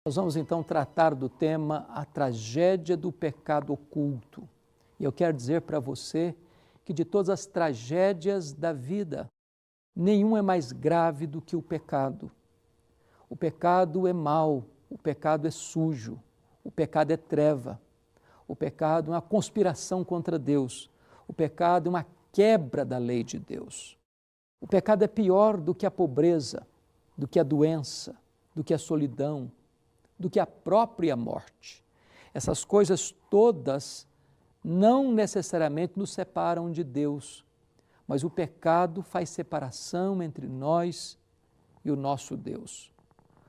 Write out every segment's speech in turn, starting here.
Nós vamos então tratar do tema a tragédia do pecado oculto. E eu quero dizer para você que de todas as tragédias da vida, nenhum é mais grave do que o pecado. O pecado é mau, o pecado é sujo, o pecado é treva, o pecado é uma conspiração contra Deus, o pecado é uma quebra da lei de Deus. O pecado é pior do que a pobreza, do que a doença, do que a solidão, do que a própria morte. Essas coisas todas não necessariamente nos separam de Deus, mas o pecado faz separação entre nós e o nosso Deus.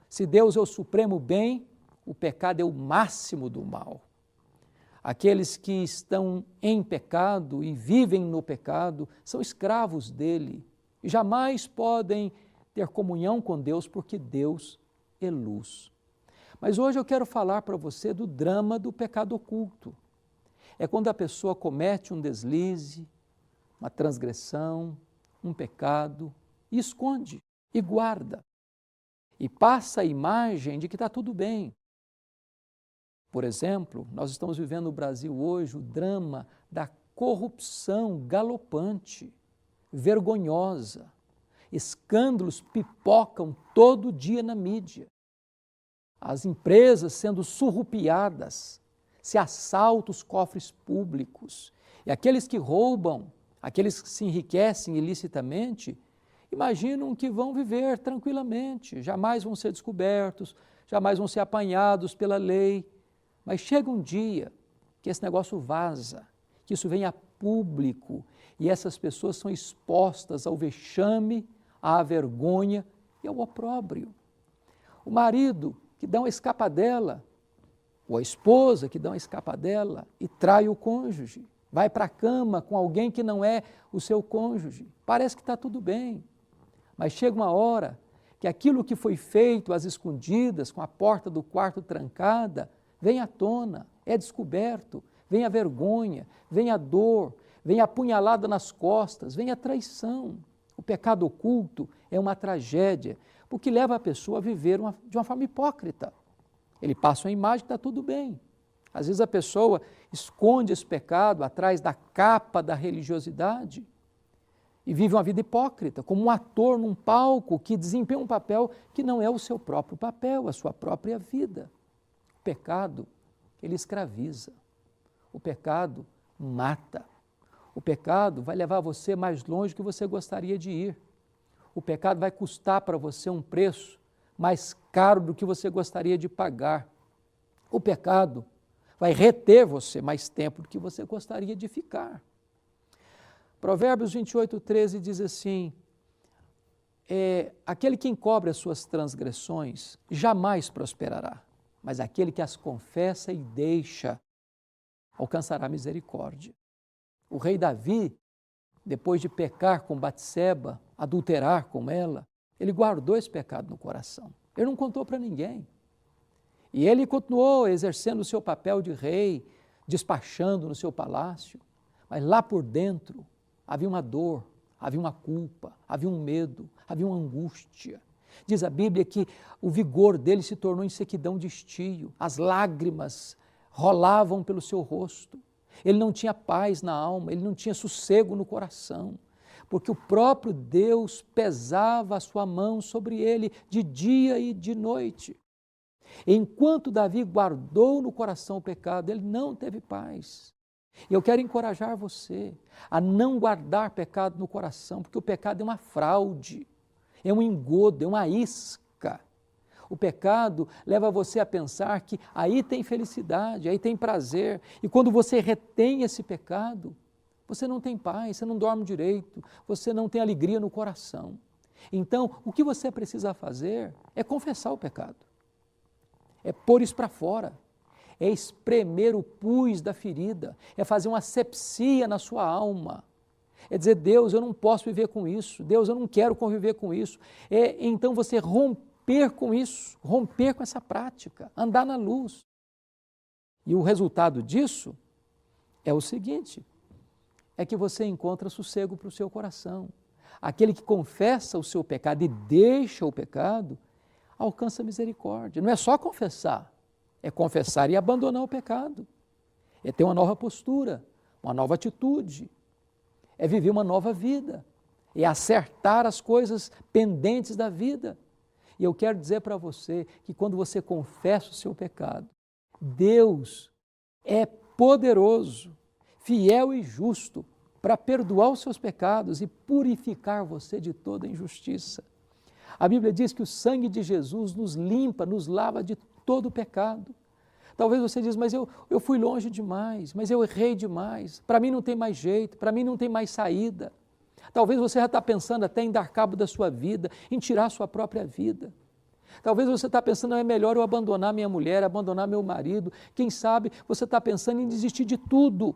Se Deus é o supremo bem, o pecado é o máximo do mal. Aqueles que estão em pecado e vivem no pecado são escravos dele e jamais podem ter comunhão com Deus porque Deus é luz. Mas hoje eu quero falar para você do drama do pecado oculto. É quando a pessoa comete um deslize, uma transgressão, um pecado, e esconde, e guarda, e passa a imagem de que está tudo bem. Por exemplo, nós estamos vivendo no Brasil hoje o drama da corrupção galopante, vergonhosa. Escândalos pipocam todo dia na mídia. As empresas sendo surrupiadas, se assaltam os cofres públicos. E aqueles que roubam, aqueles que se enriquecem ilicitamente, imaginam que vão viver tranquilamente, jamais vão ser descobertos, jamais vão ser apanhados pela lei. Mas chega um dia que esse negócio vaza, que isso vem a público e essas pessoas são expostas ao vexame, à vergonha e ao opróbrio. O marido que dá uma escapadela, ou a esposa que dá uma escapadela e trai o cônjuge, vai para a cama com alguém que não é o seu cônjuge. Parece que está tudo bem, mas chega uma hora que aquilo que foi feito às escondidas, com a porta do quarto trancada, vem à tona, é descoberto, vem a vergonha, vem a dor, vem a punhalada nas costas, vem a traição. O pecado oculto é uma tragédia, porque leva a pessoa a viver de uma forma hipócrita. Ele passa uma imagem que está tudo bem. Às vezes a pessoa esconde esse pecado atrás da capa da religiosidade e vive uma vida hipócrita, como um ator num palco que desempenha um papel que não é o seu próprio papel, a sua própria vida. O pecado, ele escraviza. O pecado mata. O pecado vai levar você mais longe do que você gostaria de ir. O pecado vai custar para você um preço mais caro do que você gostaria de pagar. O pecado vai reter você mais tempo do que você gostaria de ficar. Provérbios 28:13 diz assim, aquele que encobre as suas transgressões jamais prosperará, mas aquele que as confessa e deixa alcançará misericórdia. O rei Davi, depois de pecar com Batseba, adulterar com ela, ele guardou esse pecado no coração. Ele não contou para ninguém. E ele continuou exercendo o seu papel de rei, despachando no seu palácio. Mas lá por dentro havia uma dor, havia uma culpa, havia um medo, havia uma angústia. Diz a Bíblia que o vigor dele se tornou em sequidão de estio. As lágrimas rolavam pelo seu rosto. Ele não tinha paz na alma, ele não tinha sossego no coração, porque o próprio Deus pesava a sua mão sobre ele de dia e de noite. Enquanto Davi guardou no coração o pecado, ele não teve paz. E eu quero encorajar você a não guardar pecado no coração, porque o pecado é uma fraude, é um engodo, é uma isca. O pecado leva você a pensar que aí tem felicidade, aí tem prazer. E quando você retém esse pecado, você não tem paz, você não dorme direito, você não tem alegria no coração. Então, o que você precisa fazer é confessar o pecado. É pôr isso para fora. É espremer o pus da ferida. É fazer uma asepsia na sua alma. É dizer, Deus, eu não posso viver com isso. Deus, eu não quero conviver com isso. Então você romper com isso, romper com essa prática, andar na luz. E o resultado disso é o seguinte, é que você encontra sossego para o seu coração. Aquele que confessa o seu pecado e deixa o pecado, alcança misericórdia. Não é só confessar, é confessar e abandonar o pecado. É ter uma nova postura, uma nova atitude, é viver uma nova vida, é acertar as coisas pendentes da vida. E eu quero dizer para você que quando você confessa o seu pecado, Deus é poderoso, fiel e justo para perdoar os seus pecados e purificar você de toda injustiça. A Bíblia diz que o sangue de Jesus nos limpa, nos lava de todo o pecado. Talvez você diz, mas eu fui longe demais, mas eu errei demais, para mim não tem mais jeito, para mim não tem mais saída. Talvez você já está pensando até em dar cabo da sua vida, em tirar a sua própria vida. Talvez você está pensando, é melhor eu abandonar minha mulher, abandonar meu marido. Quem sabe você está pensando em desistir de tudo.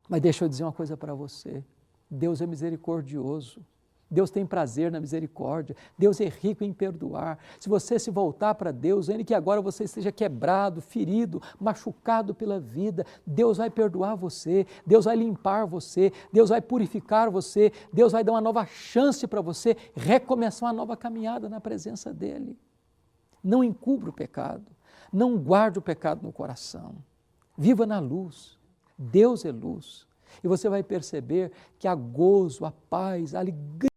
Mas deixa eu dizer uma coisa para você, Deus é misericordioso. Deus tem prazer na misericórdia, Deus é rico em perdoar. Se você se voltar para Deus, ainda que agora você esteja quebrado, ferido, machucado pela vida, Deus vai perdoar você, Deus vai limpar você, Deus vai purificar você, Deus vai dar uma nova chance para você recomeçar uma nova caminhada na presença dEle. Não encubra o pecado, não guarde o pecado no coração, viva na luz, Deus é luz. E você vai perceber que há gozo, há paz, há alegria.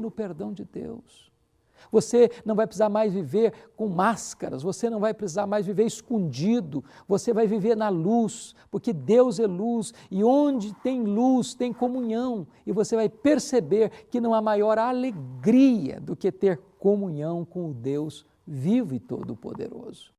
No perdão de Deus. Você não vai precisar mais viver com máscaras, você não vai precisar mais viver escondido, você vai viver na luz, porque Deus é luz e onde tem luz tem comunhão, e você vai perceber que não há maior alegria do que ter comunhão com o Deus vivo e todo-poderoso.